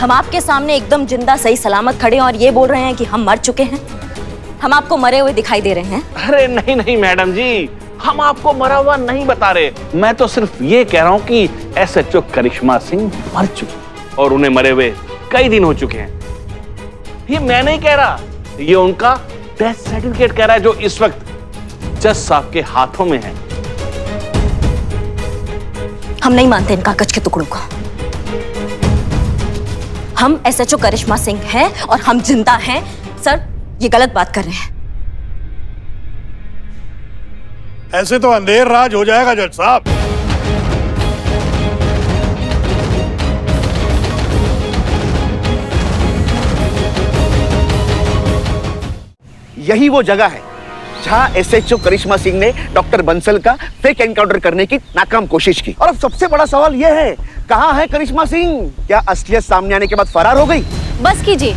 हम आपके सामने एकदम जिंदा सही सलामत खड़े हैं और ये बोल रहे हैं कि हम मर चुके हैं। हम आपको मरे हुए दिखाई दे रहे हैं। अरे नहीं नहीं मैडम जी, हम आपको मरा हुआ नहीं बता रहे। मैं तो सिर्फ ये कह रहा हूँ कि एसएचओ करिश्मा सिंह मर चुके और उन्हें मरे हुए कई दिन हो चुके हैं। ये मैं नहीं कह रहा, ये उनका डेथ सर्टिफिकेट कह रहा है, जो इस वक्त जज साहब के हाथों में है। हम नहीं मानते इन कागज के टुकड़ों को। हम एसएचओ करिश्मा सिंह हैं और हम जिंदा हैं। सर, ये गलत बात कर रहे हैं। ऐसे तो अंधेर राज हो जाएगा जज साहब। यही वो जगह है जहां एसएचओ करिश्मा सिंह ने डॉक्टर बंसल का फेक एनकाउंटर करने की नाकाम कोशिश की। और अब सबसे बड़ा सवाल यह है, कहां है करिश्मा सिंह? क्या असलियत सामने आने के बाद फरार हो गई? बस कीजिए,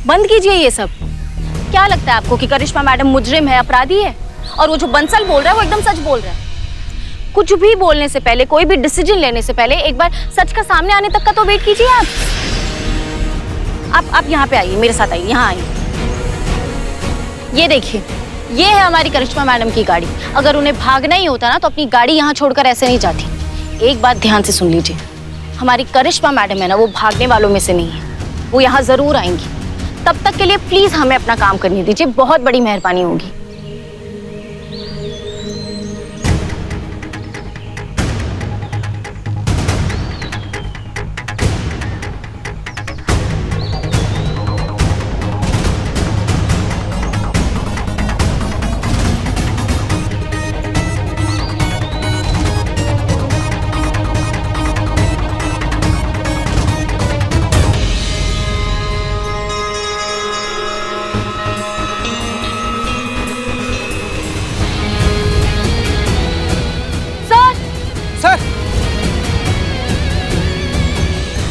बंद कीजिए ये सब। क्या लगता है आपको कि करिश्मा मैडम मुजरिम है, अपराधी है? और वो जो बंसल बोल रहा है वो एकदम सच बोल रहा है। कुछ भी बोलने से पहले, कोई भी डिसीजन लेने से पहले एक बार सच का सामने आने तक का तो वेट कीजिए। आप यहाँ पे आइए, मेरे साथ आइए, यहाँ आइए। ये देखिए, ये है हमारी करिश्मा मैडम की गाड़ी। अगर उन्हें भागना ही होता ना तो अपनी गाड़ी यहाँ छोड़कर ऐसे नहीं जाती। एक बात ध्यान से सुन लीजिए, हमारी करिश्मा मैडम है ना, वो भागने वालों में से नहीं है। वो यहाँ जरूर आएंगी। तब तक के लिए प्लीज हमें अपना काम करने दीजिए, बहुत बड़ी मेहरबानी होगी।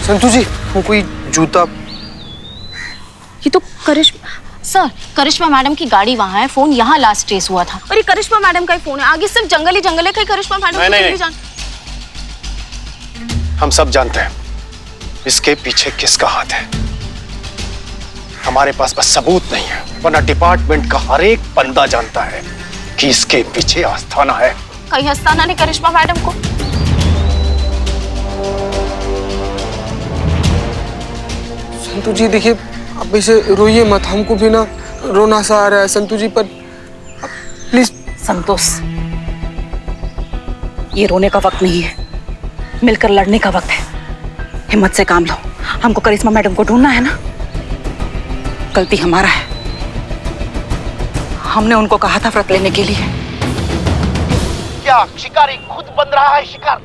संतू जी, वो कोई जूता। ये तो करिश्मा मैडम की गाड़ी वहाँ है, फोन यहाँ लास्ट ट्रेस हुआ था। और ये करिश्मा मैडम का ही फोन है। आगे सिर्फ जंगल ही जंगल है। कहीं करिश्मा मैडम नहीं। हम सब जानते हैं इसके पीछे किसका हाथ है। हमारे पास बस सबूत नहीं है, वरना डिपार्टमेंट का हर एक बंदा जानता है कि इसके पीछे आस्थाना है। कहीं आस्थाना ने करिश्मा मैडम को। संतू जी देखिए, आप इसे रोइए मत, हमको भी ना रोना सा आ रहा है संतू जी, पर प्लीज। संतोष, ये रोने का वक्त नहीं है, मिलकर लड़ने का वक्त है। हिम्मत से काम लो। हमको करिश्मा मैडम को ढूंढना है ना। गलती हमारा है, हमने उनको कहा था व्रत लेने के लिए। क्या शिकारी खुद बन रहा है शिकार?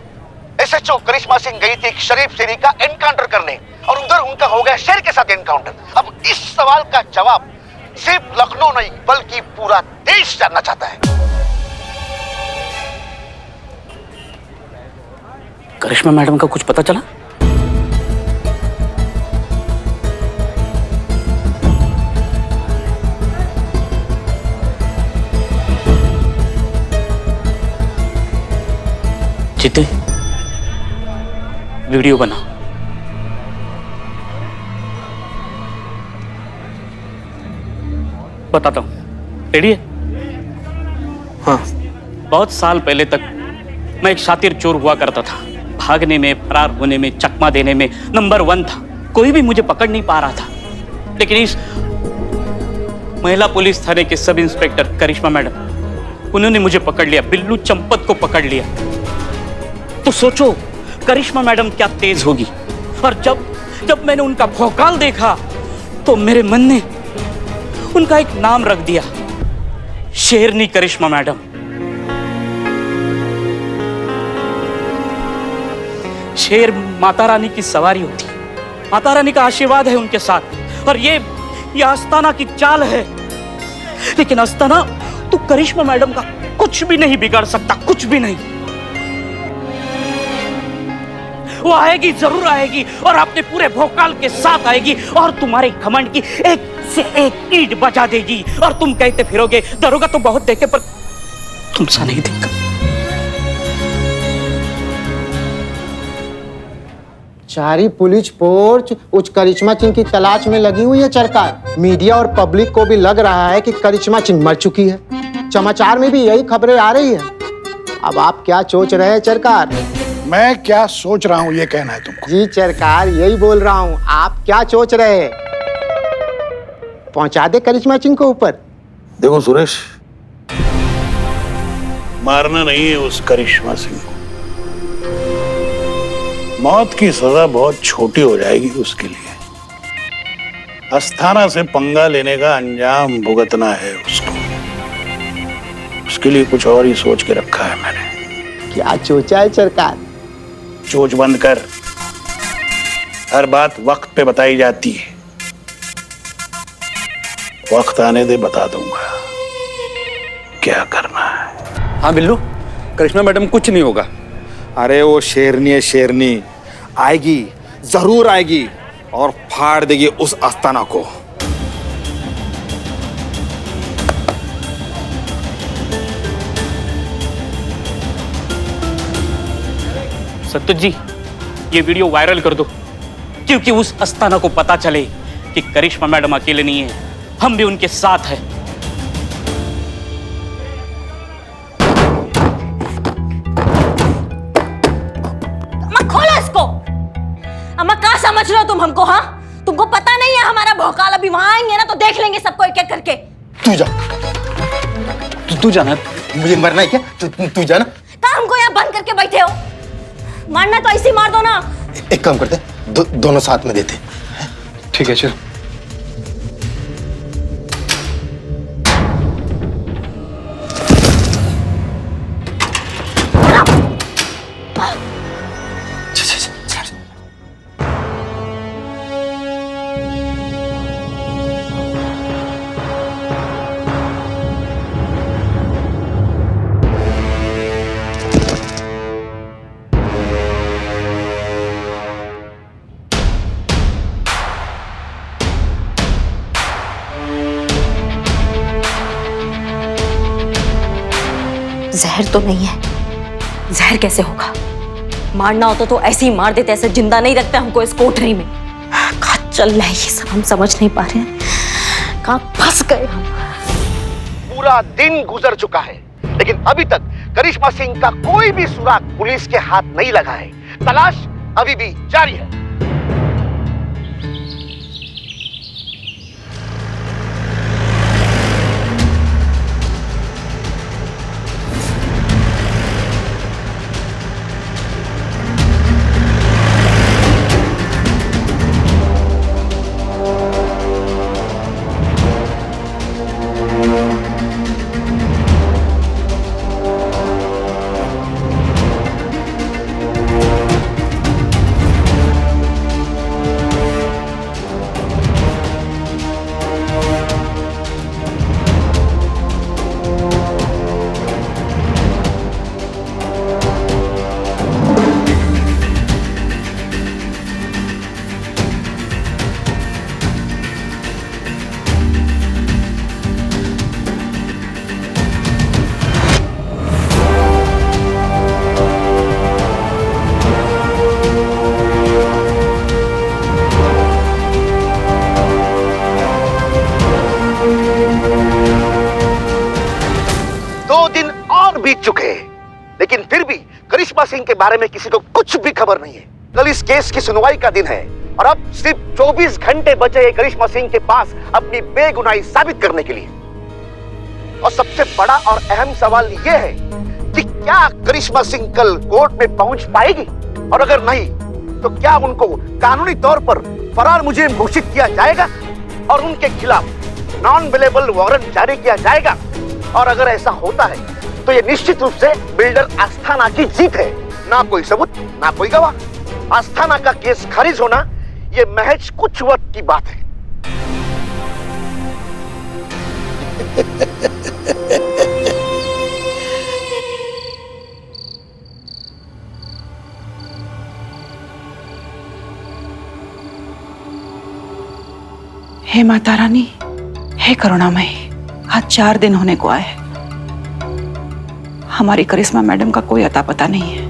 एसएचओ करिश्मा सिंह गई थी एक शरीफ शेरी का एनकाउंटर करने और उधर उनका हो गया शेर के साथ एनकाउंटर। अब इस सवाल का जवाब सिर्फ लखनऊ नहीं बल्कि पूरा देश जानना चाहता है। करिश्मा मैडम का कुछ पता चला? जीते, वीडियो बना। बताता हूं, रेडी है? हाँ। बहुत साल पहले तक मैं एक शातिर चोर हुआ करता था। भागने में, फरार होने में, चकमा देने में नंबर 1 था। कोई भी मुझे पकड़ नहीं पा रहा था। लेकिन इस महिला पुलिस थाने के सब इंस्पेक्टर करिश्मा मैडम, उन्होंने मुझे पकड़ लिया। बिल्लू चंपत को पकड़ लिया। तो सोचो करिश्मा मैडम क्या तेज होगी। और जब मैंने उनका भौकाल देखा तो मेरे मन ने उनका एक नाम रख दिया, शेरनी करिश्मा मैडम। शेर माता रानी की सवारी होती, माता रानी का आशीर्वाद है उनके साथ। और ये आस्थाना की चाल है। लेकिन आस्थाना तो करिश्मा मैडम का कुछ भी नहीं बिगाड़ सकता, कुछ भी नहीं। वो आएगी, जरूर आएगी और अपने पूरे भौकाल के साथ आएगी और तुम्हारे घमंड की एक से एक ईंट बजा देगी। और तुम कहते फिरोगे दरोगा तो बहुत देखे पर तुमसा नहीं देखा। सारी पुलिस फोर्स उस करिश्मा सिंह की तलाश में लगी हुई है सरकार। मीडिया और पब्लिक को भी लग रहा है कि करिश्मा सिंह मर चुकी है। समाचार में भी यही खबरें आ रही है। अब आप क्या सोच रहे हैं सरकार? मैं क्या सोच रहा हूँ ये कहना है तुमको? जी सरकार, यही बोल रहा हूँ। आप क्या सोच रहे हैं? पहुंचा दे करिश्मा सिंह को ऊपर? देखो सुरेश, मारना नहीं है उस करिश्मा सिंह को। मौत की सजा बहुत छोटी हो जाएगी उसके लिए। अस्थाना से पंगा लेने का अंजाम भुगतना है उसको। उसके लिए कुछ और ही सोच के रखा है मैंने। क्या सोचा है सरकार? चोच बंद कर। हर बात वक्त पे बताई जाती है। वक्त आने दे, बता दूंगा क्या करना है। हाँ बिल्लू, करिश्मा मैडम कुछ नहीं होगा। अरे वो शेरनी है, शेरनी आएगी, जरूर आएगी और फाड़ देगी उस आस्थाना को। सत्तू जी, ये वीडियो वायरल कर दो, क्योंकि उस अस्थाना को पता चले कि करिश्मा मैडम अकेले नहीं है, हम भी उनके साथ हैं। अम्मा खोलो इसको। अम्मा क्या समझ रहे हो तुम हमको? हाँ, तुमको पता नहीं है हमारा भौकाल? अभी वहां आएंगे ना तो देख लेंगे सबको एक एक करके। तू जा, तू जाना। मुझे मरना है क्या? तू जाना। कहा हमको यहाँ बंद करके बैठे हो? मारना तो ऐसे ही मार दो ना। एक काम करते, दोनों साथ में देते। ठीक है चल। जहर तो नहीं है। जहर कैसे होगा? मारना होता तो ऐसे ही मार देते, ऐसे जिंदा नहीं रखते हमको इस कोठरी में। कहाँ चल रहा है ये सब हम समझ नहीं पा रहे हैं। कहाँ फंस गए हम। पूरा दिन गुजर चुका है, लेकिन अभी तक करिश्मा सिंह का कोई भी सुराग पुलिस के हाथ नहीं लगा है। तलाश अभी भी जारी है। बीत चुके हैं, लेकिन फिर भी करिश्मा सिंह के बारे में किसी को कुछ भी खबर नहीं है। कल इस केस की सुनवाई का दिन है और अब सिर्फ 24 घंटे बचे हैं करिश्मा सिंह के पास अपनी बेगुनाही साबित करने के लिए। और सबसे बड़ा और अहम सवाल यह है कि क्या करिश्मा सिंह कल कोर्ट में पहुंच पाएगी, और अगर नहीं तो क्या उनको कानूनी तौर पर फरार मुजरिम घोषित किया जाएगा और उनके खिलाफ नॉन अवेलेबल वारंट जारी किया जाएगा। और अगर ऐसा होता है तो यह निश्चित रूप से बिल्डर आस्थाना की जीत है। ना कोई सबूत, ना कोई गवाह। आस्थाना का केस खारिज होना यह महज कुछ वक्त की बात है। हे माता रानी, हे करुणामयी, आज 4 दिन होने को आए। हमारी करिश्मा मैडम का कोई अता पता नहीं है।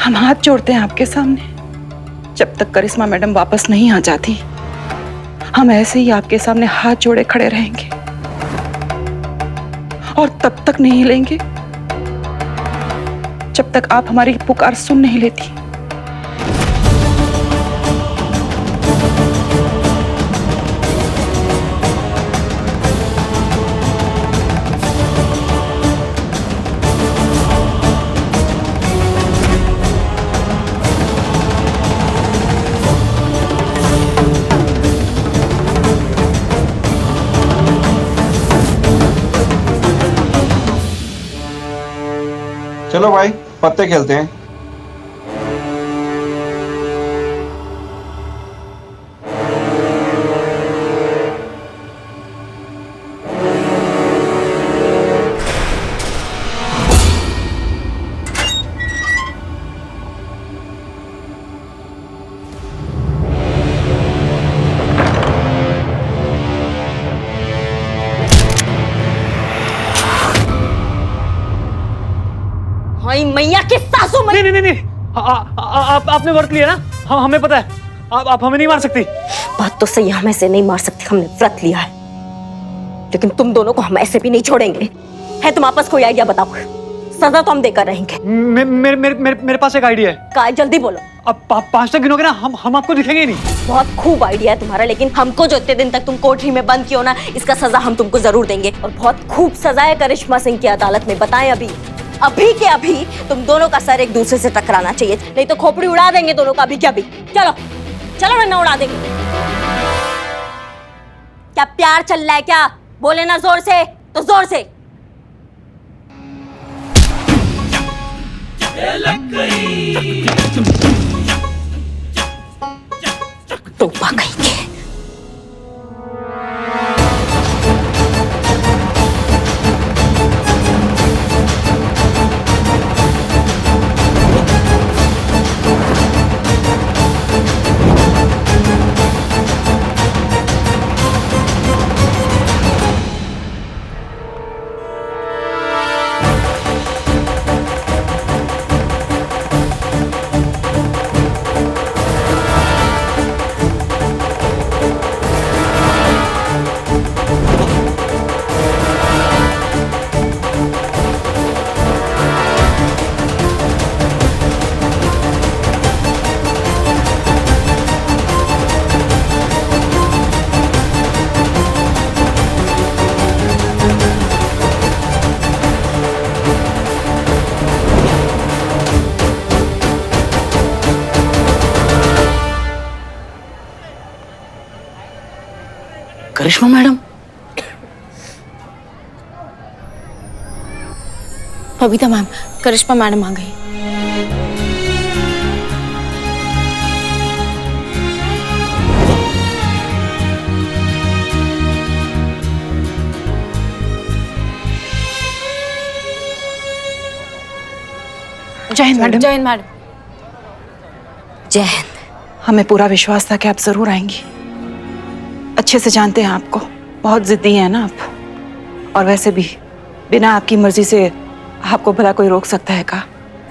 हम हाथ जोड़ते हैं आपके सामने। जब तक करिश्मा मैडम वापस नहीं आ जाती, हम ऐसे ही आपके सामने हाथ जोड़े खड़े रहेंगे और तब तक नहीं हिलेंगे जब तक आप हमारी पुकार सुन नहीं लेती। चलो भाई पत्ते खेलते हैं। मैया के सासू नहीं नहीं नहीं, आपने व्रत लिया ना, हमें पता है। आप हमें नहीं मार सकती। बात तो सही, हम ऐसे नहीं मार सकते, हमने व्रत लिया है। लेकिन तुम दोनों को हम ऐसे भी नहीं छोड़ेंगे। है तुम आपस कोई आइडिया बताओ, सजा तो हम देकर रहेंगे। मेरे पास एक आइडिया है। काय जल्दी बोलो। अब 5 तक गिनोगे ना, हम आपको दिखेंगे नहीं। बहुत खूब आइडिया है तुम्हारा, लेकिन हमको जो इतने दिन तक तुम कोठरी में बंद किया ना, इसका सजा हम तुमको जरूर देंगे। और बहुत खूब सजा है करिश्मा सिंह की अदालत में। बताएं अभी के अभी तुम दोनों का सर एक दूसरे से टकराना चाहिए, नहीं तो खोपड़ी उड़ा देंगे दोनों का अभी के अभी। चलो चलो वरना उड़ा देंगे। क्या प्यार चल रहा है क्या? बोले ना जोर से तो जोर से। टोपा कहीं के। करिश्मा मैडम, बबीता मैम, करिश्मा मैडम आ गई। जय हिंद मैडम। जय हिंद मैडम। जय हिंद। हमें पूरा विश्वास था कि आप जरूर आएंगी। अच्छे से जानते हैं आपको, बहुत जिद्दी हैं ना आप। और वैसे भी बिना आपकी मर्जी से आपको भला कोई रोक सकता है का?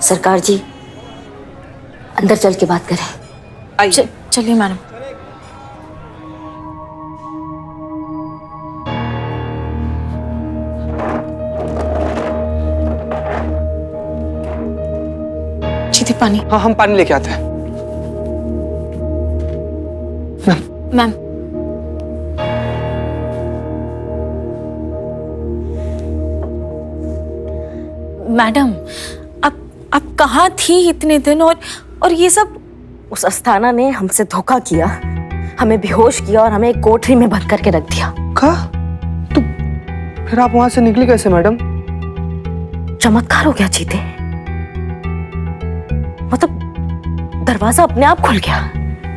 सरकार जी, अंदर चल के बात करें। आइए। चलिए मैडम। जीती पानी। हाँ, हम पानी लेके आते हैं। मैम, मैडम, आप कहाँ थी इतने दिन? और ये सब? उस अस्थाना ने हमसे धोखा किया, हमें बेहोश किया और हमें एक कोठरी में बंद करके रख दिया। तो फिर आप वहां से निकली कैसे मैडम? चमत्कार हो गया जीते, मतलब दरवाजा अपने आप खुल गया।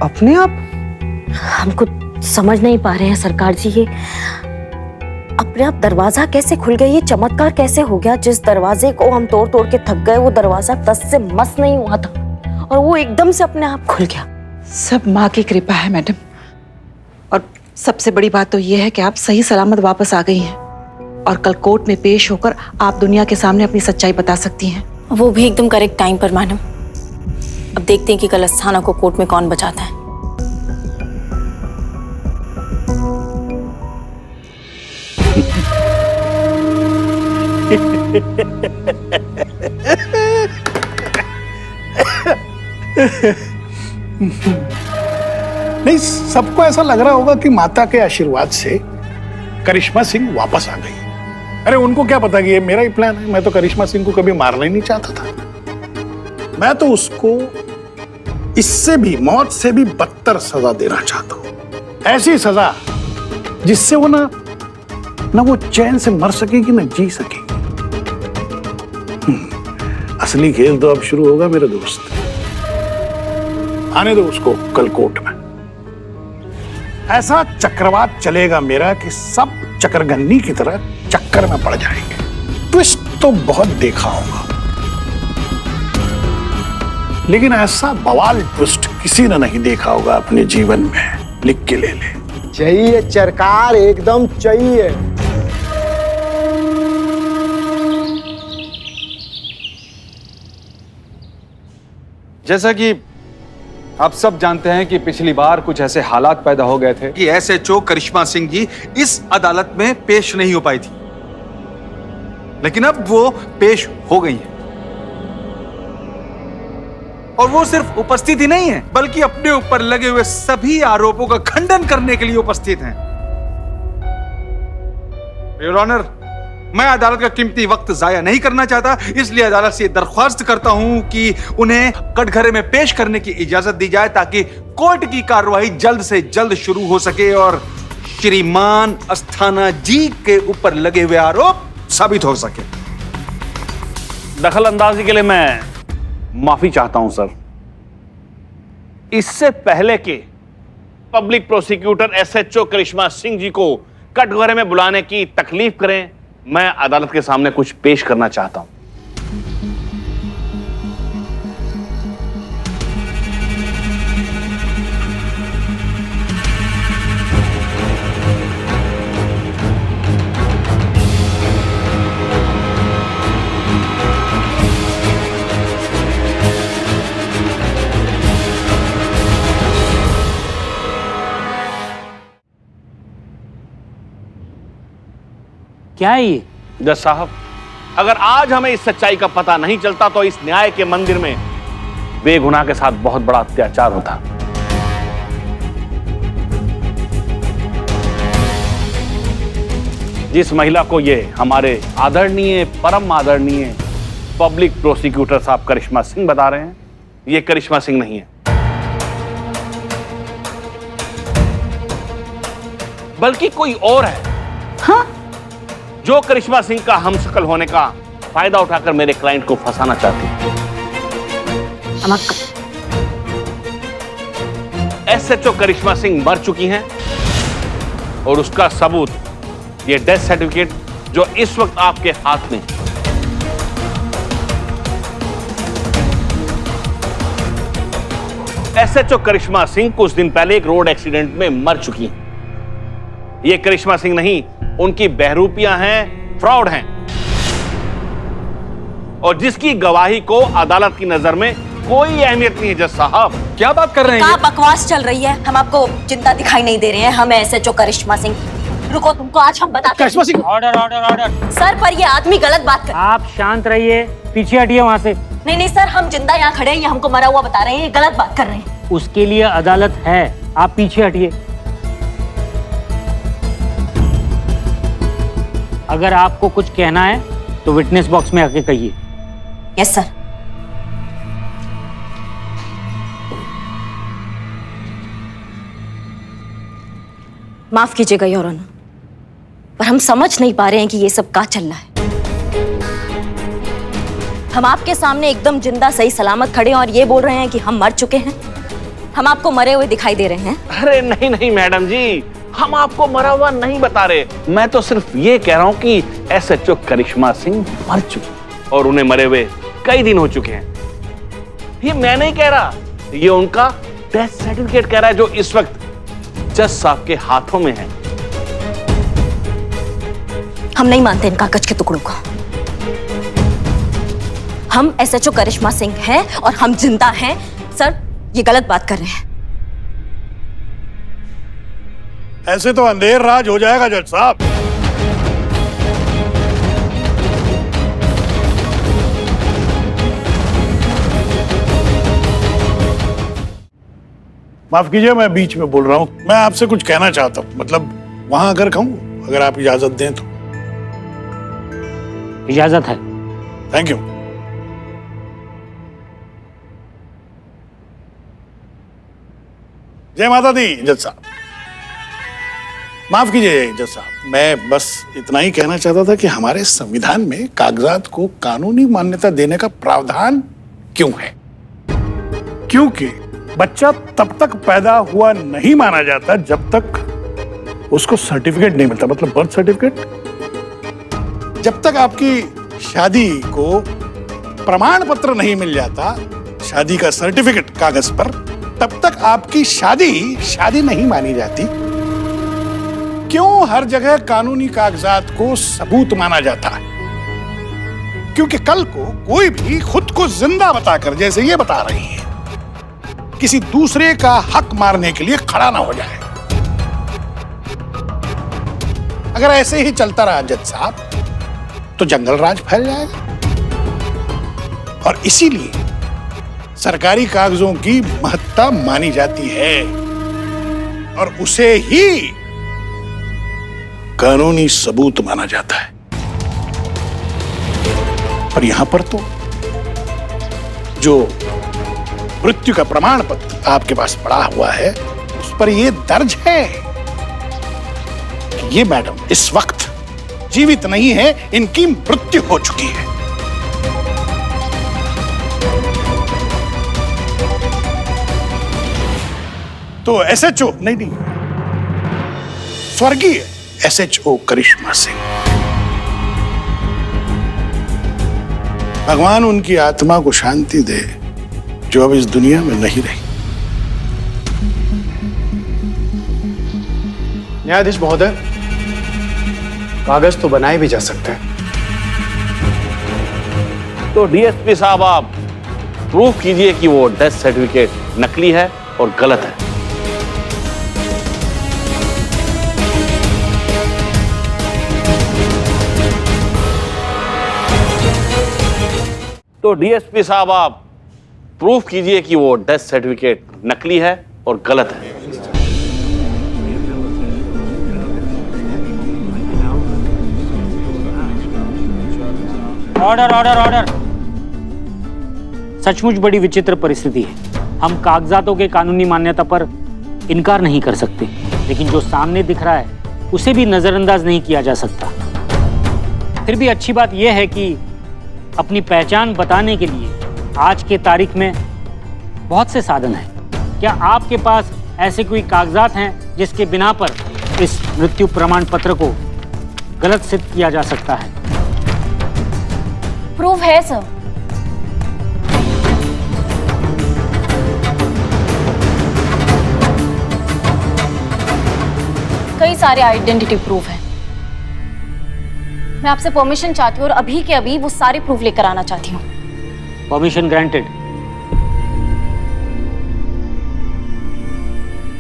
अपने आप? हमको समझ नहीं पा रहे हैं सरकार जी, ये अपने आप दरवाजा कैसे खुल गया? ये चमत्कार कैसे हो गया? जिस दरवाजे को हम तोड़ तोड़ के थक गए, वो दरवाजा तस से मस नहीं हुआ था और वो एकदम से अपने आप खुल गया। सब माँ की कृपा है मैडम। और सबसे बड़ी बात तो ये है कि आप सही सलामत वापस आ गई हैं और कल कोर्ट में पेश होकर आप दुनिया के सामने अपनी सच्चाई बता सकती हैं। वो भी एकदम करेक्ट टाइम पर मैडम। अब देखते हैं कि कल अस्थाना को कोर्ट में कौन बचाता है। नहीं, सबको ऐसा लग रहा होगा कि माता के आशीर्वाद से करिश्मा सिंह वापस आ गई। अरे उनको क्या पता कि ये मेरा ही प्लान है। मैं तो करिश्मा सिंह को कभी मारना ही नहीं चाहता था। मैं तो उसको इससे भी, मौत से भी बदतर सजा देना चाहता हूं। ऐसी सजा जिससे वो ना वो चैन से मर सकेगी ना जी सकेगी। असली खेल तो अब शुरू होगा मेरे दोस्त। आने दो उसको कल कोर्ट में। ऐसा चक्रवात चलेगा मेरा कि सब चक्रगन्नी की तरह चक्कर में पड़ जाएंगे। ट्विस्ट तो बहुत देखा होगा, लेकिन ऐसा बवाल ट्विस्ट किसी ने नहीं देखा होगा अपने जीवन में। लिख के ले ले। चाहिए सरकार, एकदम चाहिए। जैसा कि आप सब जानते हैं कि पिछली बार कुछ ऐसे हालात पैदा हो गए थे कि एसएचओ करिश्मा सिंह जी इस अदालत में पेश नहीं हो पाई थी, लेकिन अब वो पेश हो गई है। और वो सिर्फ उपस्थित ही नहीं है, बल्कि अपने ऊपर लगे हुए सभी आरोपों का खंडन करने के लिए उपस्थित हैं। योर ऑनर, मैं अदालत का कीमती वक्त जाया नहीं करना चाहता, इसलिए अदालत से दरख्वास्त करता हूं कि उन्हें कटघरे में पेश करने की इजाजत दी जाए ताकि कोर्ट की कार्रवाई जल्द से जल्द शुरू हो सके और श्रीमान अस्थाना जी के ऊपर लगे हुए आरोप साबित हो सके। दखल अंदाजी के लिए मैं माफी चाहता हूं सर। इससे पहले कि पब्लिक प्रोसिक्यूटर एसएचओ करिश्मा सिंह जी को कटघरे में बुलाने की तकलीफ करें, मैं अदालत के सामने कुछ पेश करना चाहता हूं। क्या है ये? जज साहब, अगर आज हमें इस सच्चाई का पता नहीं चलता तो इस न्याय के मंदिर में बेगुनाह के साथ बहुत बड़ा अत्याचार होता। जिस महिला को ये हमारे आदरणीय, परम आदरणीय पब्लिक प्रोसिक्यूटर साहब करिश्मा सिंह बता रहे हैं, ये करिश्मा सिंह नहीं है, बल्कि कोई और है। हाँ? जो करिश्मा सिंह का हमशक्ल होने का फायदा उठाकर मेरे क्लाइंट को फंसाना चाहती है। एसएचओ करिश्मा सिंह मर चुकी हैं और उसका सबूत ये डेथ सर्टिफिकेट जो इस वक्त आपके हाथ में है। एसएचओ करिश्मा सिंह कुछ दिन पहले एक रोड एक्सीडेंट में मर चुकी हैं। ये करिश्मा सिंह नहीं, उनकी बहरूपियां हैं, फ्रॉड हैं, और जिसकी गवाही को अदालत की नजर में कोई अहमियत नहीं है। जज साहब, क्या बात कर रहे हैं? क्या बकवास चल रही है? हम आपको जिंदा दिखाई नहीं दे रहे हैं। हम एसएचओ करिश्मा सिंह। रुको, तुमको आज हम बताते हैं। Karishma Singh, order order order. Sir, पर ये आदमी गलत बात कर। आप शांत रहिए, पीछे हटिए वहां से। नहीं नहीं सर, हम जिंदा यहाँ खड़े हैं, ये हमको मरा हुआ बता रहे हैं, ये गलत बात कर रहे हैं। उसके लिए अदालत है, आप पीछे हटिए। अगर आपको कुछ कहना है तो विटनेस बॉक्स में आके कहिए। Yes sir. माफ कीजिएगा योर ऑनर, पर हम समझ नहीं पा रहे हैं कि ये सब क्या चल रहा है। हम आपके सामने एकदम जिंदा सही सलामत खड़े हैं और ये बोल रहे हैं कि हम मर चुके हैं। हम आपको मरे हुए दिखाई दे रहे हैं। अरे नहीं नहीं मैडम जी, हम आपको मरा हुआ नहीं बता रहे। मैं तो सिर्फ ये कह रहा हूं कि एसएचओ करिश्मा सिंह मर चुकी और उन्हें मरे हुए कई दिन हो चुके हैं। ये मैं नहीं कह रहा, ये उनका डेथ सर्टिफिकेट कह रहा है जो इस वक्त जज साहब के हाथों में है। हम नहीं मानते इन कागज के टुकड़ों को। हम एसएचओ करिश्मा सिंह हैं और हम जिंदा हैं, सर, ये गलत बात कर रहे हैं। ऐसे तो अंधेर राज हो जाएगा जज साहब। माफ कीजिए, मैं बीच में बोल रहा हूं। मैं आपसे कुछ कहना चाहता हूं, मतलब वहां अगर कहूं, अगर आप इजाजत दें तो। इजाजत है। Thank you. जय माता दी जज साहब। माफ कीजिए जज साहब, मैं बस इतना ही कहना चाहता था कि हमारे संविधान में कागजात को कानूनी मान्यता देने का प्रावधान क्यों है? क्योंकि बच्चा तब तक पैदा हुआ नहीं माना जाता जब तक उसको सर्टिफिकेट नहीं मिलता, मतलब बर्थ सर्टिफिकेट। जब तक आपकी शादी को प्रमाण पत्र नहीं मिल जाता, शादी का सर्टिफिकेट कागज पर, तब तक आपकी शादी नहीं मानी जाती। क्यों हर जगह कानूनी कागजात को सबूत माना जाता है? क्योंकि कल को कोई भी खुद को जिंदा बताकर, जैसे ये बता रही है, किसी दूसरे का हक मारने के लिए खड़ा ना हो जाए। अगर ऐसे ही चलता रहा जज साहब, तो जंगल राज फैल जाएगा। और इसीलिए सरकारी कागजों की महत्ता मानी जाती है और उसे ही कानूनी सबूत माना जाता है। और यहां पर तो जो मृत्यु का प्रमाण पत्र आपके पास पड़ा हुआ है, उस पर यह दर्ज है कि ये मैडम इस वक्त जीवित नहीं है, इनकी मृत्यु हो चुकी है। तो एसएचओ नहीं, स्वर्गीय एसएचओ करिश्मा सिंह, भगवान उनकी आत्मा को शांति दे जो अब इस दुनिया में नहीं रही। न्यायाधीश महोदय, कागज तो बनाए भी जा सकते हैं। तो डीएसपी साहब, आप प्रूफ कीजिए कि वो डेथ सर्टिफिकेट नकली है और गलत है। तो डीएसपी साहब, आप प्रूफ कीजिए कि वो डेथ सर्टिफिकेट नकली है और गलत है। Order order order. सचमुच बड़ी विचित्र परिस्थिति है। हम कागजातों के कानूनी मान्यता पर इनकार नहीं कर सकते, लेकिन जो सामने दिख रहा है उसे भी नजरअंदाज नहीं किया जा सकता। फिर भी अच्छी बात यह है कि अपनी पहचान बताने के लिए आज के तारीख में बहुत से साधन हैं। क्या आपके पास ऐसे कोई कागजात हैं जिसके बिना पर इस मृत्यु प्रमाण पत्र को गलत सिद्ध किया जा सकता है? प्रूफ है सर। कई सारे आइडेंटिटी प्रूफ हैं। मैं आपसे परमिशन चाहती हूँ और अभी के अभी वो सारे प्रूफ लेकर आना चाहती हूँ। Permission granted.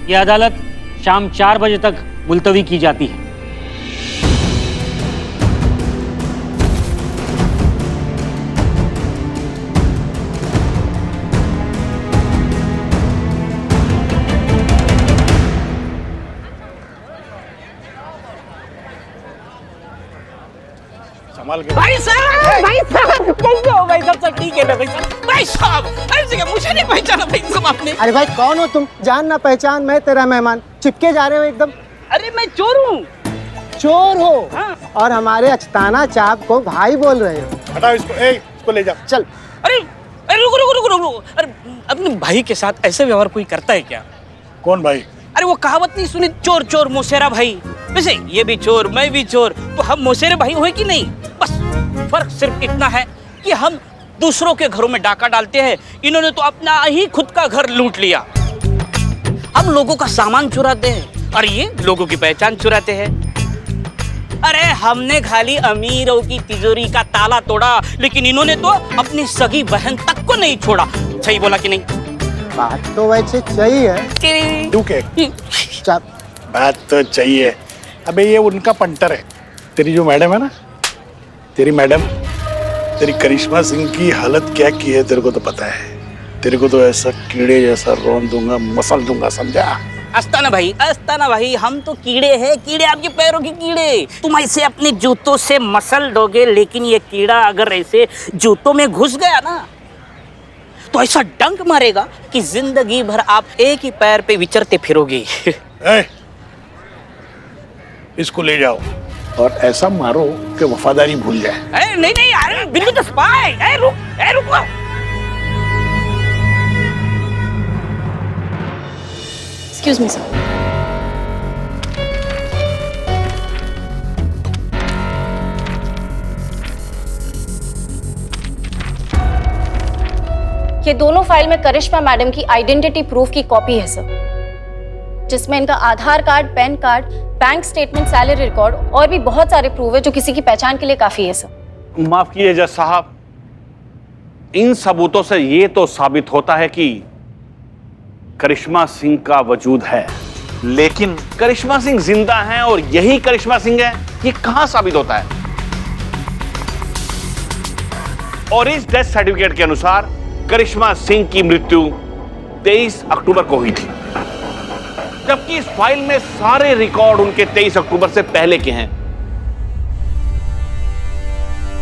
यह अदालत शाम 4 बजे तक मुलतवी की जाती है। भाई साहब कैसे हो भाई? सब ठीक है ना भाई साहब? भाई साहब ऐसे क्या, मुझे नहीं पहचाना भाई साहब आपने? अरे भाई कौन हो तुम? जान ना पहचान, मैं तेरा मेहमान। चिपके जा रहे हो एकदम। अरे मैं चोर हूँ। चोर हो? हाँ। और हमारे अचताना चाप को भाई बोल रहे हो? हटाओ इसको, इसको ले जाओ। चल। अरे अरे रुको रुको रुको रुको। अरे अपने भाई के साथ ऐसे व्यवहार कोई करता है क्या? कौन भाई? अरे वो कहावत नहीं सुनी, चोर चोर मोसेरा भाई? वैसे ये भी चोर, मैं भी चोर, तो हम मोसेरे भाई हुए कि नहीं? बस फर्क सिर्फ इतना है कि हम दूसरों के घरों में डाका डालते हैं, इन्होंने तो अपना ही खुद का घर लूट लिया। हम लोगों का सामान चुराते हैं और ये लोगों की पहचान चुराते हैं। अरे हमने खाली अमीरों की तिजोरी का ताला तोड़ा, लेकिन इन्होंने तो अपनी सगी बहन तक को नहीं छोड़ा। सही बोला कि नहीं? बात तो वैसे चाहिए। तू के बात तो चाहिए। अबे ये उनका पंटर है। तेरी जो मैडम है ना, तेरी मैडम, तेरी करिश्मा सिंह की हालत क्या की है तेरे को तो पता है। तेरे को तो ऐसा कीड़े जैसा रौंद दूंगा, मसल दूंगा, समझा? अस्ताना भाई, हम तो कीड़े हैं, कीड़े आपके पैरों के कीड़े। तुम ऐसे अपने जूतों से मसल दोगे, लेकिन ये कीड़ा अगर ऐसे जूतों में घुस गया ना तो ऐसा डंक मारेगा कि जिंदगी भर आप एक ही पैर पे विचरते फिरोगे। इसको ले जाओ और ऐसा मारो कि वफादारी भूल जाए। नहीं यार, बिल्कुल तो स्पाई। रुको। Excuse me sir. ये दोनों फाइल में करिश्मा मैडम की आइडेंटिटी प्रूफ की कॉपी है सर, जिसमें इनका Aadhaar card, PAN card, bank statement, salary record और भी बहुत सारे प्रूफ है जो किसी की पहचान के लिए काफी है सर। माफ कीजिए जज साहब, इन सबूतों से यह तो साबित होता है कि करिश्मा सिंह का वजूद है, लेकिन करिश्मा सिंह जिंदा हैं और यही करिश्मा सिंह है, ये कहां साबित होता है? और इस डेथ सर्टिफिकेट के अनुसार करिश्मा सिंह की मृत्यु 23 अक्टूबर को हुई थी, जबकि इस फाइल में सारे रिकॉर्ड उनके 23 अक्टूबर से पहले के हैं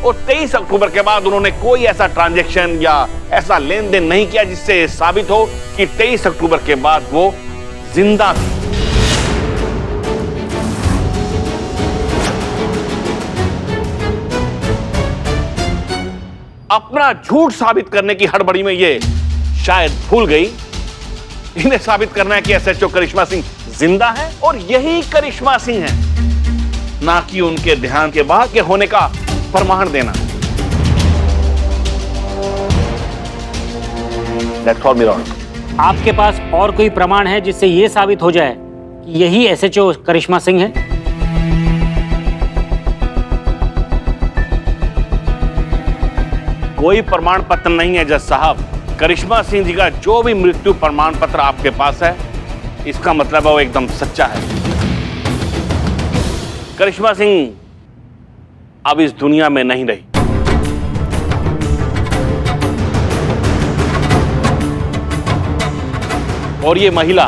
और 23 अक्टूबर के बाद उन्होंने कोई ऐसा ट्रांजैक्शन या ऐसा लेन देन नहीं किया जिससे साबित हो कि 23 अक्टूबर के बाद वो जिंदा थी। अपना झूठ साबित करने की हड़बड़ी में ये शायद भूल गई इन्हें साबित करना है कि एसएचओ करिश्मा सिंह जिंदा है और यही करिश्मा सिंह है, ना कि उनके ध्यान के बाहर के होने का प्रमाण देना। That's all, Miron. आपके पास और कोई प्रमाण है जिससे यह साबित हो जाए कि यही एसएचओ करिश्मा सिंह है? कोई प्रमाण पत्र नहीं है जज साहब। करिश्मा सिंह जी का जो भी मृत्यु प्रमाण पत्र आपके पास है, इसका मतलब है वो एकदम सच्चा है। करिश्मा सिंह अब इस दुनिया में नहीं रही। और ये महिला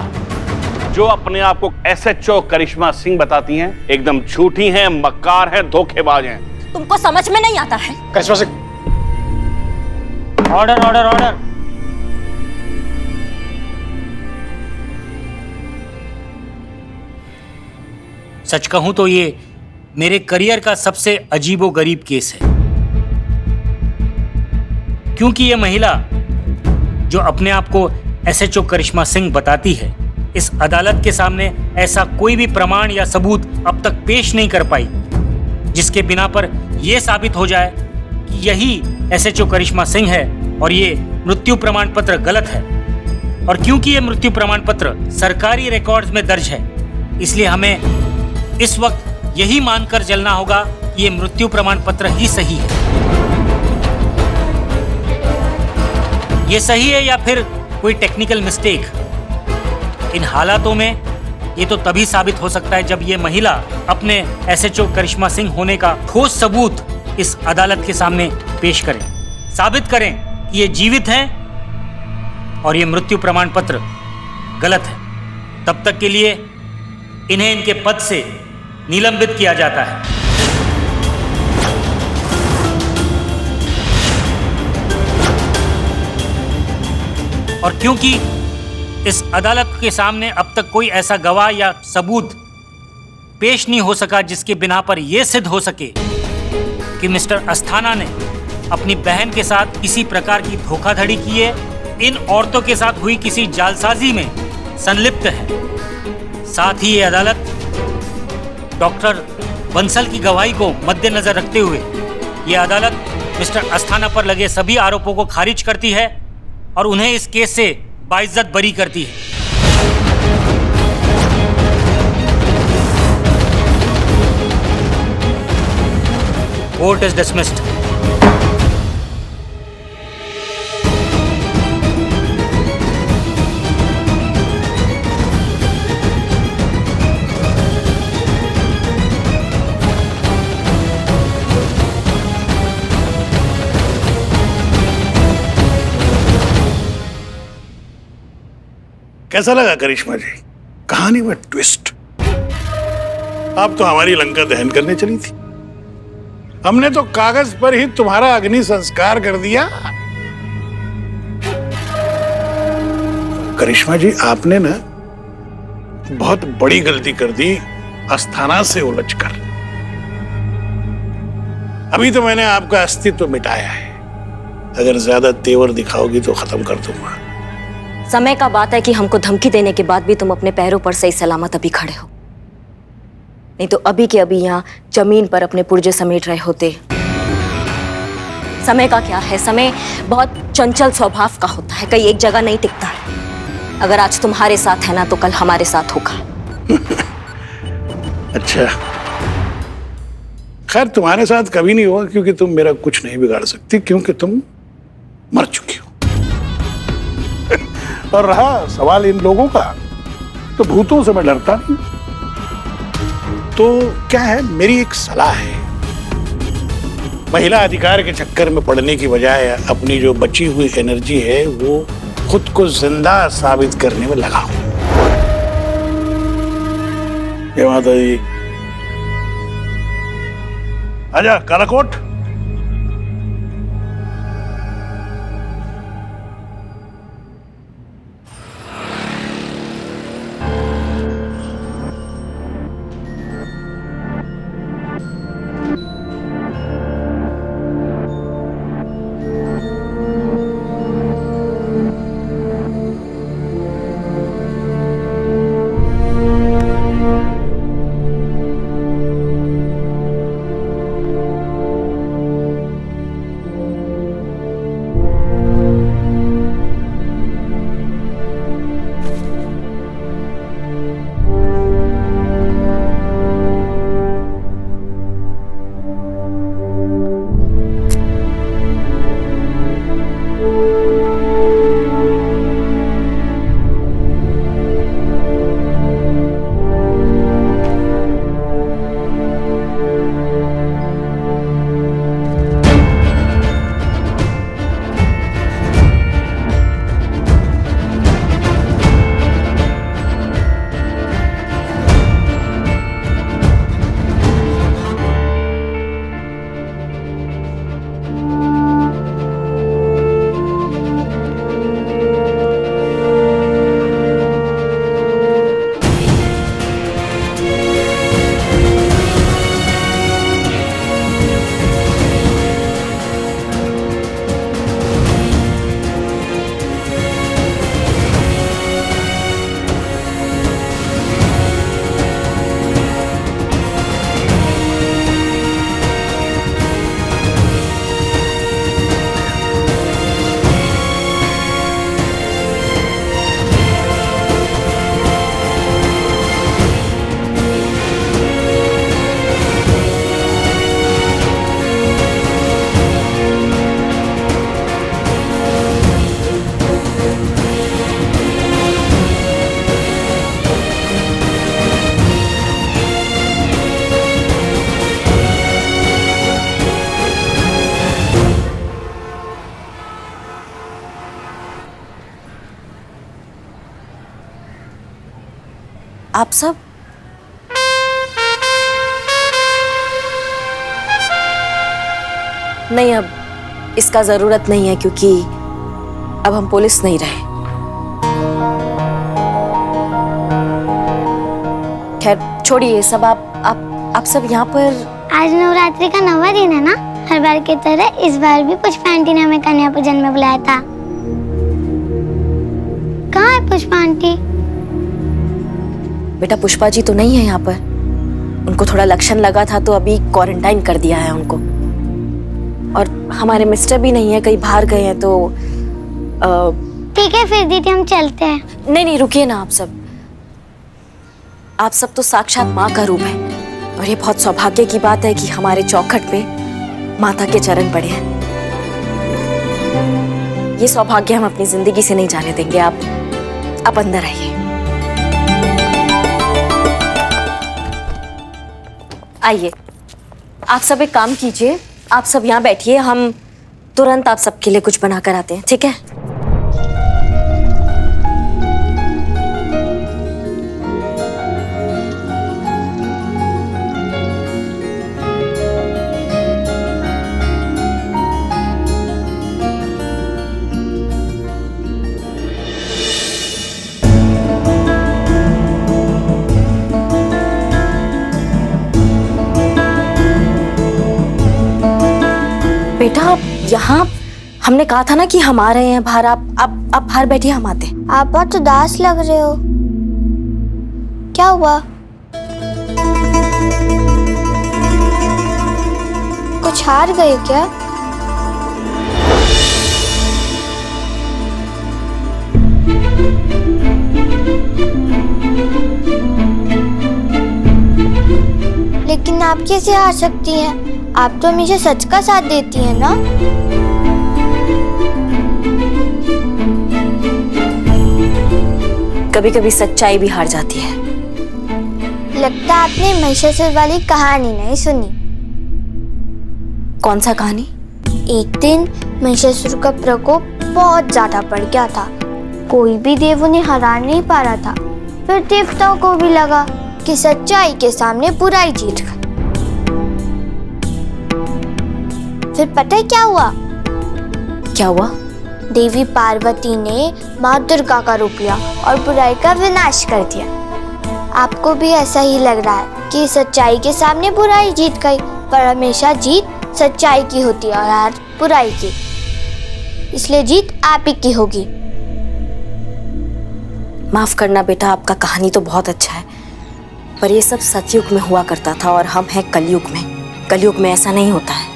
जो अपने आप को एसएचओ करिश्मा सिंह बताती हैं, एकदम झूठी हैं, मक्कार हैं, धोखेबाज हैं। तुमको समझ में नहीं आता है? करिश्मा सिंह, ऑर्डर ऑर्डर ऑर्डर। सच कहूं तो ये मेरे करियर का सबसे अजीबोगरीब केस है, क्योंकि ये महिला जो अपने आप को एसएचओ करिश्मा सिंह बताती है, इस अदालत के सामने ऐसा कोई भी प्रमाण या सबूत अब तक पेश नहीं कर पाई जिसके बिना पर यह साबित हो जाए कि यही एसएचओ करिश्मा सिंह है और ये मृत्यु प्रमाण पत्र गलत है। और क्योंकि ये मृत्यु प्रमाण पत्र सरकारी रिकॉर्ड्स में दर्ज है, इसलिए हमें इस वक्त यही मानकर चलना होगा कि ये मृत्यु प्रमाण पत्र ही सही है। ये सही है या फिर कोई टेक्निकल मिस्टेक? इन हालातों में ये तो तभी साबित हो सकता है जब ये महिला अपने एसएचओ करिश्मा सिंह होने का ठोस सबूत इस अदालत के सामने पेश करें, साबित करें कि ये जीवित हैं और ये मृत्यु प्रमाण पत्र गलत है। तब तक के लिए इन्हें इनके पद से निलंबित किया जाता है। और क्योंकि इस अदालत के सामने अब तक कोई ऐसा गवाह या सबूत पेश नहीं हो सका जिसके बिना पर यह सिद्ध हो सके कि मिस्टर अस्थाना ने अपनी बहन के साथ किसी प्रकार की धोखाधड़ी की है, इन औरतों के साथ हुई किसी जालसाजी में संलिप्त है। साथ ही ये अदालत डॉक्टर बंसल की गवाही को मद्देनजर रखते हुए ये अदालत मिस्टर अस्थाना पर लगे सभी आरोपों को खारिज करती है और उन्हें इस केस से बाइज्जत बरी करती है। Court is dismissed. कैसा लगा करिश्मा जी? कहानी में ट्विस्ट। आप तो हमारी लंका दहन करने चली थी, हमने तो कागज पर ही तुम्हारा अग्नि संस्कार कर दिया। करिश्मा जी, आपने ना बहुत बड़ी गलती कर दी अस्थाना से उलझकर। अभी तो मैंने आपका अस्तित्व मिटाया है, अगर ज्यादा तेवर दिखाओगी तो खत्म कर दूंगा। समय का बात है कि हमको धमकी देने के बाद भी तुम अपने पैरों पर सही सलामत अभी खड़े हो, नहीं तो अभी के अभी यहाँ जमीन पर अपने पुर्जे समेट रहे होते। समय का क्या है, समय बहुत चंचल स्वभाव का होता है, कहीं एक जगह नहीं टिकता है। अगर आज तुम्हारे साथ है ना तो कल हमारे साथ होगा। अच्छा, खैर तुम्हारे साथ कभी नहीं होगा, क्योंकि तुम मेरा कुछ नहीं बिगाड़ सकती, क्योंकि तुम मर चुकी हो। और रहा सवाल इन लोगों का, तो भूतों से मैं डरता नहीं। तो क्या है, मेरी एक सलाह है, महिला अधिकार के चक्कर में पड़ने की बजाय अपनी जो बची हुई एनर्जी है वो खुद को जिंदा साबित करने में लगाओ। जय माता दी। आजा कालाकोट। आप सब नहीं, अब इसका जरूरत नहीं है, क्योंकि अब हम पुलिस नहीं रहे। खैर छोड़िए ये सब। आप सब यहाँ पर। आज नवरात्रि का 9वां दिन है ना, हर बार की तरह इस बार भी पुष्पा आंटी ने हमें कन्या पूजन में बुलाया था। कहाँ है पुष्पा आंटी? बेटा पुष्पा जी तो नहीं है यहाँ पर, उनको थोड़ा लक्षण लगा था तो अभी क्वारंटाइन कर दिया है उनको। और हमारे मिस्टर भी नहीं है, कहीं बाहर गए हैं तो ठीक है फिर दीदी हम चलते हैं। नहीं रुकिए ना। आप सब तो साक्षात माँ का रूप है, और ये बहुत सौभाग्य की बात है कि हमारे चौखट पे माता के चरण पड़े हैं। ये सौभाग्य हम अपनी जिंदगी से नहीं जाने देंगे। आप अंदर आइए। आइए, आप सब एक काम कीजिए, आप सब यहाँ बैठिए, हम तुरंत आप सबके लिए कुछ बना कर आते हैं, ठीक है? बेटा यहाँ हमने कहा था ना कि हम आ रहे हैं बाहर, आप बाहर बैठिए, हम आते हैं। आप बहुत उदास लग रहे हो, क्या हुआ? कुछ हार गए क्या? लेकिन आप कैसे हार सकती हैं? आप तो हमेशा सच का साथ देती हैं ना। कभी कभी सच्चाई भी हार जाती है। लगता है आपने महिषासुर वाली कहानी नहीं सुनी। कौन सा कहानी? एक दिन महिषासुर का प्रकोप बहुत ज्यादा बढ़ गया था। कोई भी देव उन्हें हरा नहीं पा रहा था। फिर देवताओं को भी लगा कि सच्चाई के सामने बुराई जीत गई। फिर पता है क्या हुआ? क्या हुआ? देवी पार्वती ने माँ दुर्गा का रूप लिया और बुराई का विनाश कर दिया। आपको भी ऐसा ही लग रहा है कि सच्चाई के सामने बुराई जीत गई, पर हमेशा जीत सच्चाई की होती है और हार बुराई की। इसलिए जीत आप ही की होगी। माफ करना बेटा, आपका कहानी तो बहुत अच्छा है, पर ये सब सतयुग में हुआ करता था और हम हैं कलयुग में। कलयुग में ऐसा नहीं होता है।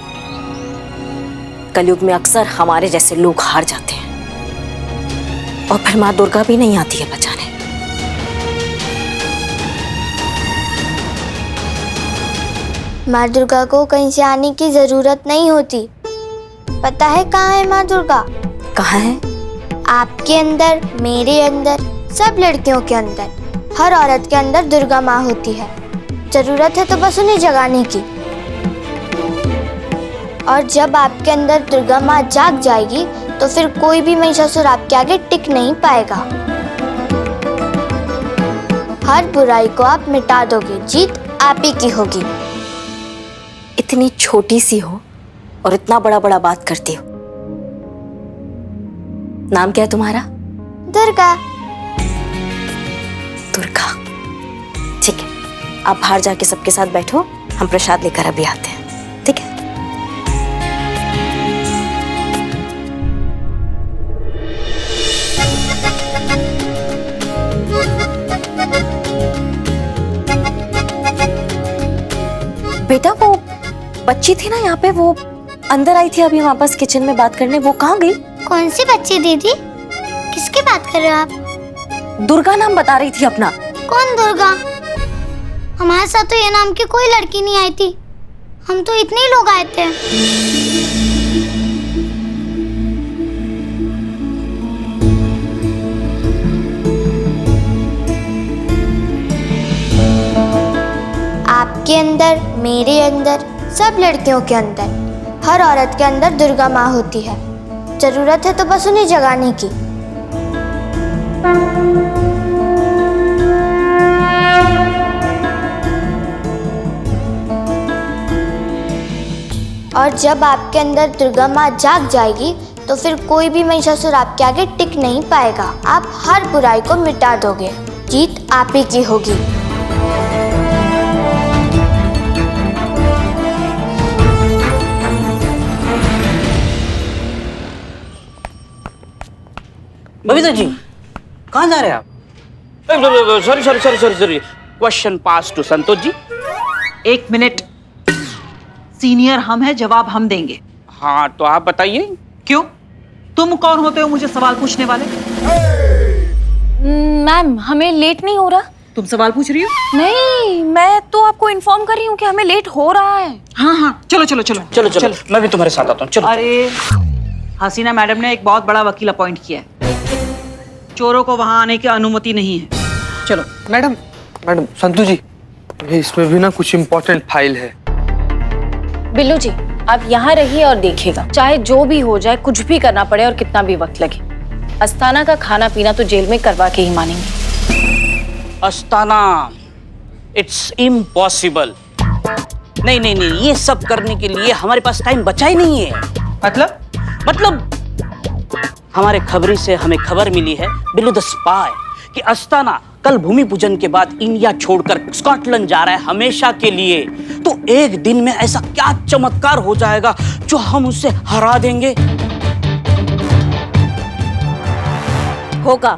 कलयुग में अक्सर हमारे जैसे लोग हार जाते हैं और फिर माँ दुर्गा भी नहीं आती है बचाने। माँ दुर्गा को कहीं से आने की जरूरत नहीं होती। पता है कहाँ है माँ दुर्गा? कहाँ है? आपके अंदर, मेरे अंदर, सब लड़कियों के अंदर, हर औरत के अंदर दुर्गा माँ होती है। जरूरत है तो बस उन्हें जगाने की। और जब आपके अंदर दुर्गा माँ जाग जाएगी तो फिर कोई भी महिषासुर आपके आगे टिक नहीं पाएगा। हर बुराई को आप मिटा दोगे, जीत आप ही की होगी। इतनी छोटी सी हो और इतना बड़ा बड़ा बात करती हो। नाम क्या है तुम्हारा? दुर्गा। दुर्गा, ठीक है। आप बाहर जाके सबके साथ बैठो, हम प्रसाद लेकर अभी आते हैं, ठीक है? बेटा वो बच्ची थी ना यहाँ पे, वो अंदर आई थी अभी वापस किचन में बात करने, वो कहाँ गई? कौन सी बच्ची दीदी? किसकी बात कर रहे हो आप? दुर्गा नाम बता रही थी अपना। कौन दुर्गा? हमारे साथ तो ये नाम की कोई लड़की नहीं आई थी। हम तो इतने ही लोग आए थे। आपके अंदर, मेरे अंदर, सब लड़कियों के अंदर, हर औरत के अंदर दुर्गा माँ होती है। जरूरत है तो बस उन्हें जगाने की। और जब आपके अंदर दुर्गा माँ जाग जाएगी तो फिर कोई भी महिषासुर आपके आगे टिक नहीं पाएगा। आप हर बुराई को मिटा दोगे, जीत आप ही की होगी। बबीता जी, कहाँ जा रहे हैं आप? Sorry. Question pass to Santosh ji. एक मिनट, सीनियर हम हैं, जवाब हम देंगे। हाँ तो आप बताइए। क्यों? तुम कौन होते हो मुझे सवाल पूछने वाले? मैम, हमें लेट नहीं हो रहा? तुम सवाल पूछ रही हो? नहीं, मैं तो आपको इन्फॉर्म कर रही हूँ कि हमें लेट हो रहा है। हाँ, चलो, मैं भी तुम्हारे साथ आता हूँ, चलो। अरे हसीना मैडम ने एक बहुत बड़ा वकील अपॉइंट किया है। चोरों को वहां आने की अनुमति नहीं है। चलो। मैडम संतु जी, इसमें भी ना कुछ इम्पोर्टेंट फाइल है। बिल्लू जी, आप यहाँ रहिए और देखिएगा, चाहे जो भी हो जाए, कुछ भी करना पड़े और कितना भी वक्त लगे, अस्थाना का खाना पीना तो जेल में करवा के ही मानेंगे। Asthana, it's impossible. नहीं, ये सब करने के लिए हमारे पास टाइम बचा ही नहीं है। मतलब हमारे खबरी से हमें खबर मिली है, बिल्लू द स्पाई, कि अस्थाना कल भूमि पूजन के बाद इंडिया छोड़कर स्कॉटलैंड जा रहा है हमेशा के लिए, तो एक दिन में ऐसा क्या चमत्कार हो जाएगा जो हम उससे हरा देंगे? होगा।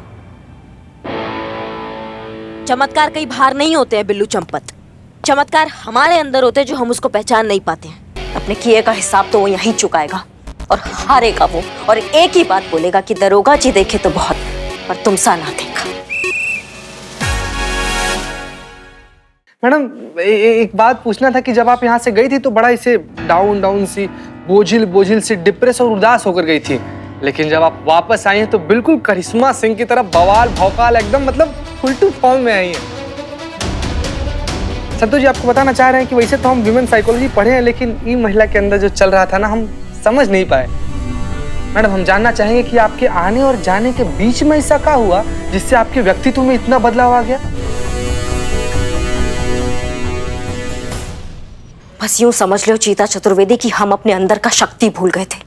चमत्कार कहीं बाहर नहीं होते हैं बिल्लू चंपत, चमत्कार हमारे अंदर होते हैं जो हम उसको पहचान नहीं पाते हैं। अपने किए का हिसाब तो वो यहीं चुकाएगा और हारेगा वो, और एक ही बात बोलेगा कि दरोगा जी देखे तो बहुत, पर तुम सा ना देखा। मैडम एक बात पूछना था कि जब आप यहाँ से गई थी तो बड़ा इसे डाउन डाउन सी, बोझिल बोझिल सी, डिप्रेस और उदास होकर गई थी, लेकिन जब आप वापस आई हैं तो बिल्कुल करिश्मा सिंह की तरह बवाल भौकाल एकदम मतलब फुल टू फॉर्म में आई हैं। संतोष जी आपको बताना चाह रहे हैं कि वैसे तो हम ह्यूमन साइकोलॉजी पढ़े हैं, लेकिन ये महिला के अंदर जो चल रहा था ना हम समझ नहीं पाए। मैडम हम जानना चाहेंगे कि आपके आने और जाने के बीच में ऐसा क्या हुआ जिससे आपके व्यक्तित्व में इतना बदलाव आ गया? बस यूं समझ लो चीता चतुर्वेदी कि हम अपने अंदर का शक्ति भूल गए थे।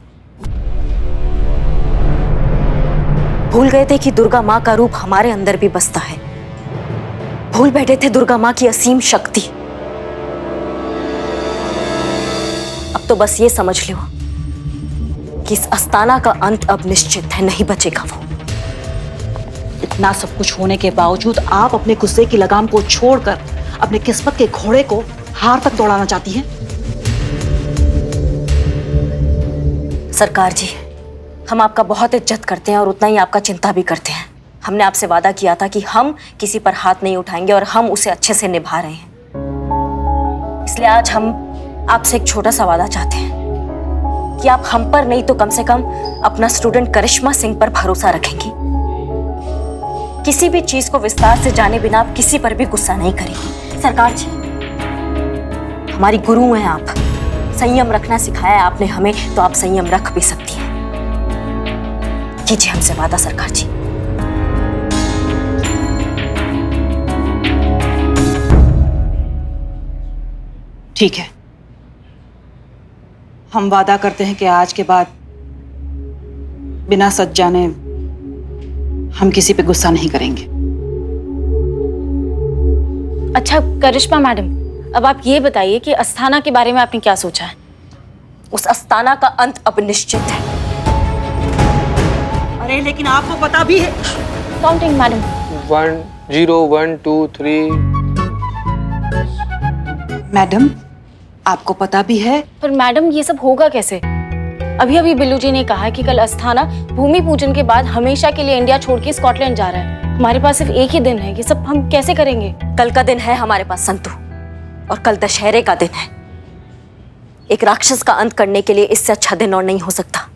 भूल गए थे कि दुर्गा माँ का रूप हमारे अंदर भी बसता है। भूल बैठे थे दुर्गा माँ की असीम शक्ति। अब तो बस ये समझ लो कि इस अस्थाना का अंत अब निश्चित है, नहीं बचेगा वो। इतना सब कुछ होने के बावजूद आप अपने गुस्से की लगाम को छोड़कर अपने किस्मत के घोड़े को हार तक दौड़ाना चाहती हैं। सरकार जी, हम आपका बहुत इज्जत करते हैं और उतना ही आपका चिंता भी करते हैं। हमने आपसे वादा किया था कि हम किसी पर हाथ नहीं उठाएंगे और हम उसे अच्छे से निभा रहे हैं। इसलिए आज हम आपसे एक छोटा सा वादा चाहते हैं कि आप हम पर नहीं तो कम से कम अपना स्टूडेंट करिश्मा सिंह पर भरोसा रखेंगी। किसी भी चीज को विस्तार से जाने बिना आप किसी पर भी गुस्सा नहीं करेंगी। सरकार जी, हमारी गुरु हैं आप, संयम रखना सिखाया है आपने हमें, तो आप संयम रख भी सकती हैं। कीजिए हमसे वादा सरकार जी। ठीक है, हम वादा करते हैं कि आज के बाद बिना सच जाने हम किसी पे गुस्सा नहीं करेंगे। अच्छा करिश्मा मैडम, अब आप ये बताइए कि अस्थाना के बारे में आपने क्या सोचा है? उस अस्थाना का अंत अब निश्चित है। अरे लेकिन आपको पता भी है। Counting madam. 1 0 1 2 3। मैडम आपको पता भी है? पर मैडम ये सब होगा कैसे? अभी अभी बिल्लू जी ने कहा कि कल अस्थाना भूमि पूजन के बाद हमेशा के लिए इंडिया छोड़ के स्कॉटलैंड जा रहा है। हमारे पास सिर्फ एक ही दिन है, ये सब हम कैसे करेंगे? कल का दिन है हमारे पास संतु, और कल दशहरे का दिन है। एक राक्षस का अंत करने के लिए इससे अच्छा दिन और नहीं हो सकता।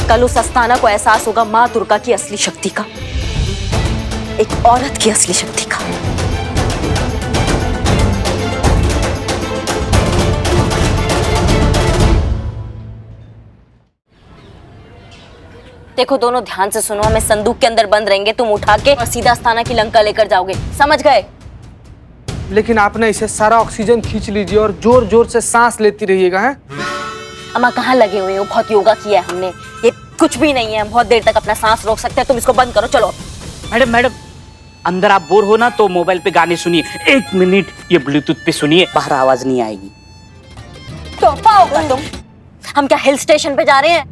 कल उस अस्थाना को एहसास होगा मां दुर्गा की असली शक्ति का, एक औरत की असली शक्ति का। देखो दोनों ध्यान से सुनो, हमें संदूक के अंदर बंद रहेंगे, तुम उठा के और सीधा अस्थाना की लंका लेकर जाओगे, समझ गए? लेकिन आप ना इसे सारा ऑक्सीजन खींच लीजिए और जोर जोर से सांस लेती रहिएगा। है अम्मा कहाँ लगे हुए हो? बहुत योगा किया है हमने, ये कुछ भी नहीं है, हम बहुत देर तक अपना सांस रोक सकते हैं। तुम इसको बंद करो, चलो। मैडम अंदर आप बोर हो ना तो मोबाइल पे गाने सुनिए, 1 मिनट ये ब्लूटूथ पे सुनिए, बाहर आवाज नहीं आएगी। तो पाओगा तुम? हम क्या हिल स्टेशन पे जा रहे हैं?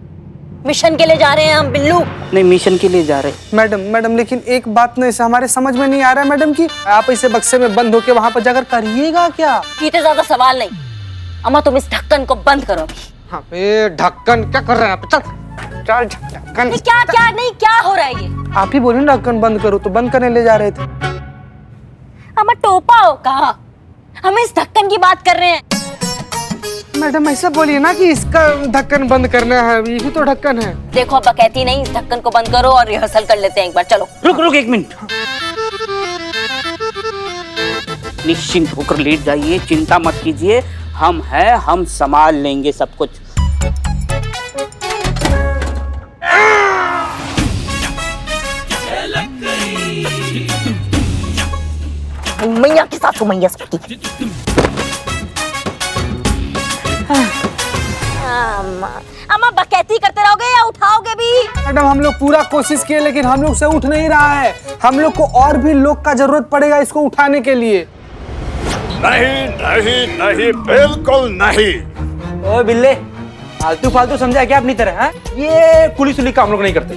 मिशन के लिए जा रहे हैं हम बिल्लू। नहीं मिशन के लिए जा रहे। मैडम लेकिन एक बात ना इसे हमारे समझ में नहीं आ रहा है मैडम कि आप इसे बक्से में बंद होके वहां पर जाकर करिएगा क्या? इतने ज्यादा सवाल नहीं। अम्मा तुम इस ढक्कन को बंद करो अभी। हाँ, ये ढक्कन क्या कर रहे हैं आप? चल ढक्कन। क्या नहीं, क्या हो रहा है ये? आप ही बोलिए ना ढक्कन बंद करो, तो बंद करने ले जा रहे थे। अम्मा टोपा हो कहा? हम इस ढक्कन की बात कर रहे हैं। मैडम ऐसा बोलिए ना कि इसका ढक्कन बंद करना है, ये भी तो ढक्कन है। देखो अब कहती नहीं, इस ढक्कन को बंद करो और रिहर्सल कर लेते हैं एक बार, चलो। रुक 1 मिनट, निश्चिंत होकर लेट जाइए, चिंता मत कीजिए, हम हैं, हम संभाल लेंगे सब कुछ। मैया के साथ मैया सबकी। अम्मा बकैती करते रहोगे या उठाओगे भी? मैडम हम लोग लोग पूरा कोशिश किए लेकिन हम लोग से उठ नहीं रहा है। हम लोग को और भी लोग का जरूरत पड़ेगा इसको उठाने के लिए। नहीं नहीं नहीं, बिल्कुल नहीं। ओ बिल्ले, फालतू फालतू समझा क्या अपनी तरह है? ये पुलिस उलिस का हम लोग नहीं करते।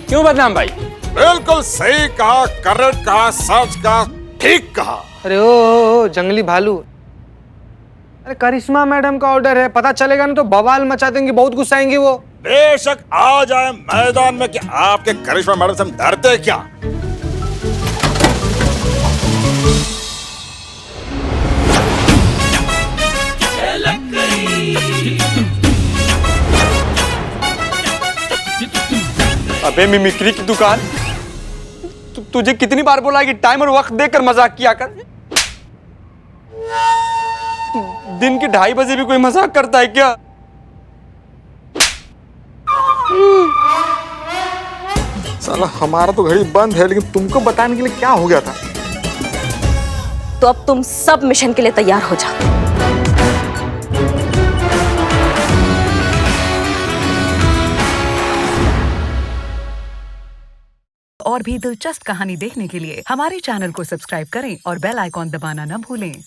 क्यों बदनाम भाई? बिल्कुल सही कहा, करेक्ट कहा, सच कहा, ठीक कहा। अरे ओ जंगली भालू, अरे करिश्मा मैडम का ऑर्डर है, पता चलेगा ना तो बवाल मचा देंगे, बहुत गुस्साएंगे वो। बेशक आ जाए मैदान में कि आपके करिश्मा मैडम से हम डरते क्या। अबे मिमिक्री की दुकान, तुझे कितनी बार बोला है कि टाइम और वक्त देकर मजाक किया कर। दिन के 2:30 बजे भी कोई मजाक करता है क्या? साला हमारा तो घड़ी बंद है, लेकिन तुमको बताने के लिए क्या हो गया था? तो अब तुम सब मिशन के लिए तैयार हो जाओ। और भी दिलचस्प कहानी देखने के लिए हमारे चैनल को सब्सक्राइब करें और बेल आइकॉन दबाना न भूलें।